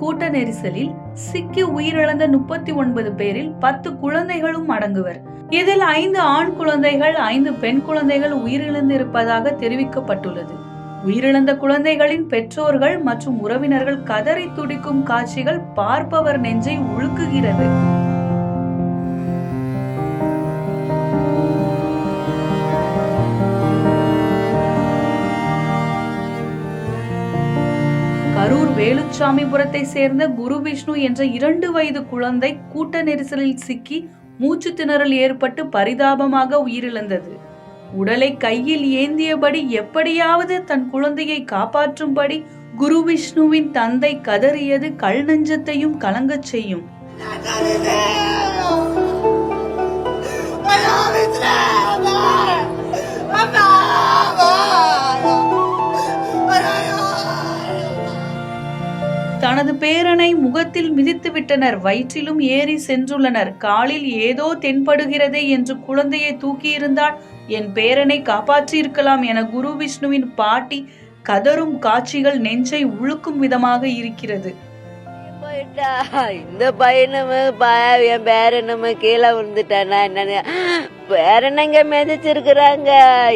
கூட்ட நெரிசலில் சிக்கி உயிரிழந்த 39 பேரில் 10 குழந்தைகளும் அடங்குவர். இதில் 5 ஆண் குழந்தைகள் 5 பெண் குழந்தைகள் உயிரிழந்திருப்பதாக தெரிவிக்கப்பட்டுள்ளது. உயிரிழந்த குழந்தைகளின் பெற்றோர்கள் மற்றும் உறவினர்கள் கதறி துடிக்கும் காட்சிகள் பார்ப்பவர் நெஞ்சை உழுக்குகிறது. கரூர் வேலுச்சாமிபுரத்தை சேர்ந்த குருவிஷ்ணு என்ற 2 வயது குழந்தை கூட்ட நெரிசலில் சிக்கி மூச்சு திணறல் ஏற்பட்டு பரிதாபமாக உயிரிழந்தது. உடலை கையில் ஏந்தியபடி எப்படியாவது தன் குழந்தையை காப்பாற்றும்படி குருவிஷ்ணுவின் தந்தை கதறியது கல் நெஞ்சத்தையும் கலங்கச் செய்யும். தனது பேரனை முகத்தில் மிதித்து விட்டனர், வயிற்றிலும் ஏறி சென்றுள்ளனர். காலில் ஏதோ தென்படுகிறதே என்று குழந்தையை தூக்கியிருந்தால் என் பேரனை காப்பாற்றியிருக்கலாம் என குருவிஷ்ணுவின் பாட்டி கதரும் காட்சிகள் நெஞ்சை உழுக்கும் விதமாக இருக்கிறது. இந்த பையனும் என் பேரனும் கீழே விழுந்துட்டானா என்னன்னு பேரனங்க மிதிச்சிருக்கிறாங்க,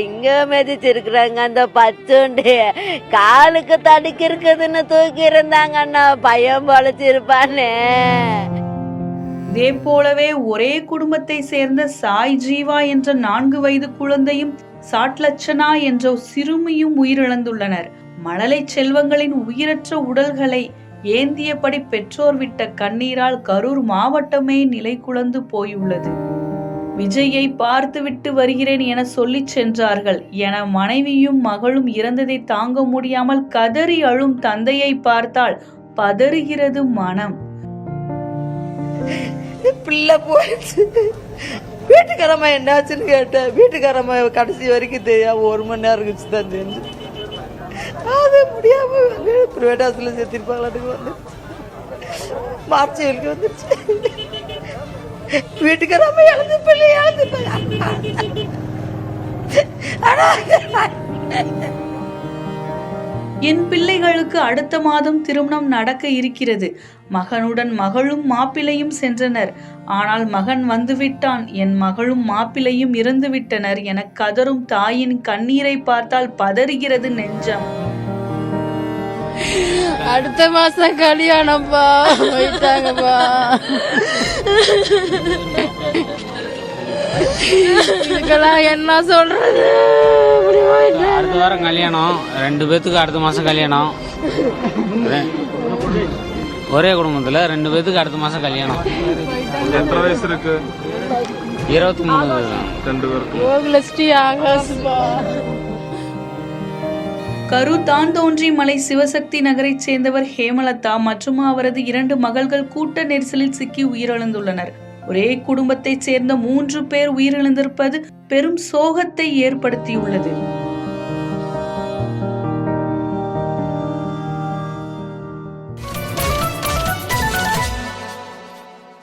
இங்க மிதிச்சிருக்கிறாங்க. அந்த பச்சுண்டு காலுக்கு தடுக்கி இருக்குதுன்னு தூக்கி இருந்தாங்கன்னா பையன் பொழைச்சிருப்பானே. இதே போலவே ஒரே குடும்பத்தை சேர்ந்த சாய் ஜீவா என்ற 4 வயது குழந்தையும் சாட்லட்சணா என்ற சிறுமியும் உயிரிழந்துள்ளனர். மழலை செல்வங்களின் உயிரற்ற உடல்களை ஏந்தியபடி பெற்றோர் விட்ட கண்ணீரால் கரூர் மாவட்டமே நிலை குலைந்து போயுள்ளது. விஜயை பார்த்துவிட்டு வருகிறேன் என சொல்லி சென்றார்கள் என மனைவியும் மகளும் இறந்ததை தாங்க முடியாமல் கதறி அழும் தந்தையை பார்த்தால் பதறுகிறது மனம். பிள்ளை போயிடுச்சு. வீட்டுக்காரம்மா என்னாச்சுன்னு கேட்டேன். வீட்டுக்காரம்மா கடைசி வரைக்கும் தெரியாம 1 மணி நேரம் இருந்துச்சு தான் தெரிஞ்சு. அது முடியாம பிரைவேட் ஹாஸ்பிட்டல சேர்த்திருப்பாங்களாட்டுக்கு வந்து மார்ச் வரைக்கும் வந்துருச்சு. வீட்டுக்காரம்மா இழந்து பிள்ளை என் பிள்ளைகளுக்கு அடுத்த மாதம் திருமணம் நடக்க இருக்கிறது. மகனுடன் மகளும் மாப்பிள்ளையும் சென்றனர். ஆனால் மகன் வந்துவிட்டான், என் மகளும் மாப்பிள்ளையும் இறந்து விட்டனர் என கதரும் தாயின் கண்ணீரை பார்த்தால் பதறுகிறது நெஞ்சம். அடுத்த மாசம் கல்யாணம்பா, போயிட்டாங்கப்பா. இதுக்கெல்லாம் என்ன சொல்றது? அடுத்த வாரம் கல்யாணம், 2 பேத்துக்கு அடுத்த மாசம் கல்யாணம். ஒரே குடும்பத்துல 2 பேத்துக்கு அடுத்த மாசம் கல்யாணம். எத்தனை வயசு இருக்கு? 23. 2 பேருக்கு. கரூர் தாந்தோன்றி மலை சிவசக்தி நகரை சேர்ந்தவர் ஹேமலதா மற்றும் அவரது 2 மகள்கள் கூட்ட நெரிசலில் சிக்கி உயிரிழந்துள்ளனர். ஒரே குடும்பத்தை சேர்ந்த 3 பேர் உயிரிழந்திருப்பது பெரும் சோகத்தை ஏற்படுத்தியுள்ளது.